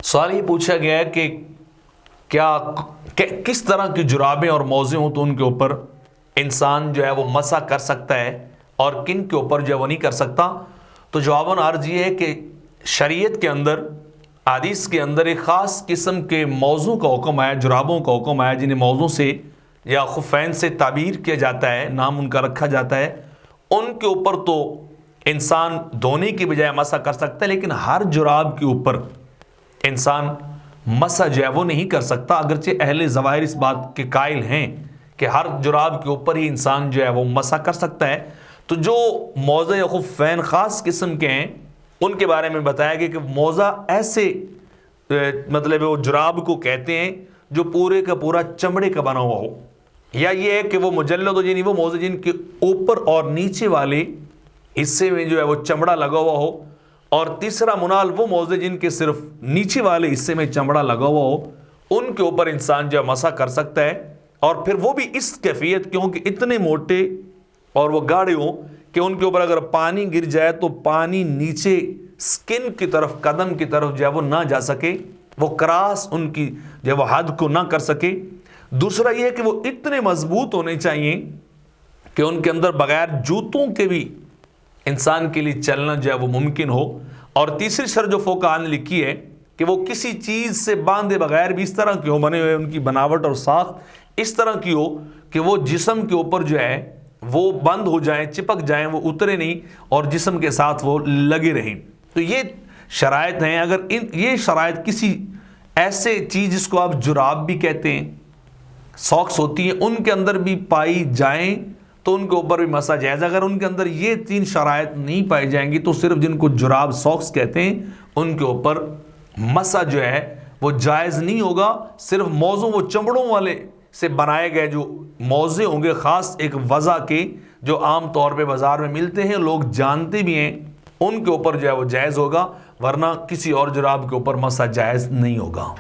سوال یہ پوچھا گیا ہے کہ کس طرح کی جرابیں اور موزے ہوں تو ان کے اوپر انسان جو ہے وہ مسح کر سکتا ہے اور کن کے اوپر جو ہے وہ نہیں کر سکتا. تو جواباً عرض یہ ہے کہ شریعت کے اندر، حدیث کے اندر ایک خاص قسم کے موضوع کا حکم آیا، جرابوں کا حکم آیا، جنہیں موضوع سے یا خفین سے تعبیر کیا جاتا ہے، نام ان کا رکھا جاتا ہے. ان کے اوپر تو انسان دھونے کی بجائے مسح کر سکتا ہے، لیکن ہر جراب کے اوپر انسان مسح جو ہے وہ نہیں کر سکتا، اگرچہ اہل ظواہر اس بات کے قائل ہیں کہ ہر جراب کے اوپر ہی انسان جو ہے وہ مسح کر سکتا ہے. تو جو موزے یا خفین خاص قسم کے ہیں ان کے بارے میں بتایا گیا کہ موزہ ایسے مطلب وہ جراب کو کہتے ہیں جو پورے کا پورا چمڑے کا بنا ہوا ہو، یا یہ ہے کہ وہ مجلد ہو، یعنی وہ موزے جن کے اوپر اور نیچے والے حصے میں جو ہے وہ چمڑا لگا ہوا ہو، اور تیسرا منال وہ موزے جن کے صرف نیچے والے حصے میں چمڑا لگا ہوا ہو، ان کے اوپر انسان جو ہے مسح کر سکتا ہے. اور پھر وہ بھی اس کیفیت کے ہوں کہ اتنے موٹے اور وہ گاڑے ہوں کہ ان کے اوپر اگر پانی گر جائے تو پانی نیچے سکن کی طرف، قدم کی طرف جو ہے وہ نہ جا سکے، وہ کراس ان کی جو ہے وہ حد کو نہ کر سکے. دوسرا یہ ہے کہ وہ اتنے مضبوط ہونے چاہیے کہ ان کے اندر بغیر جوتوں کے بھی انسان کے لیے چلنا جو ہے وہ ممکن ہو. اور تیسری شرط جو فقہاء نے لکھی ہے کہ وہ کسی چیز سے باندھے بغیر بھی اس طرح کی ہو، بنے ہوئے ان کی بناوٹ اور ساخت اس طرح کی ہو کہ وہ جسم کے اوپر جو ہے وہ بند ہو جائیں، چپک جائیں، وہ اترے نہیں اور جسم کے ساتھ وہ لگے رہیں. تو یہ شرائط ہیں. اگر یہ شرائط کسی ایسے چیز جس کو آپ جراب بھی کہتے ہیں، ساکس ہوتی ہیں، ان کے اندر بھی پائی جائیں تو ان کے اوپر بھی مسح جائز. اگر ان کے اندر یہ تین شرائط نہیں پائی جائیں گی تو صرف جن کو جراب ساکس کہتے ہیں ان کے اوپر مسح جو ہے وہ جائز نہیں ہوگا. صرف موزوں، وہ چمڑوں والے سے بنائے گئے جو موزے ہوں گے خاص ایک وضع کے، جو عام طور پہ بازار میں ملتے ہیں، لوگ جانتے بھی ہیں، ان کے اوپر جو ہے وہ جائز ہوگا، ورنہ کسی اور جراب کے اوپر مسح جائز نہیں ہوگا.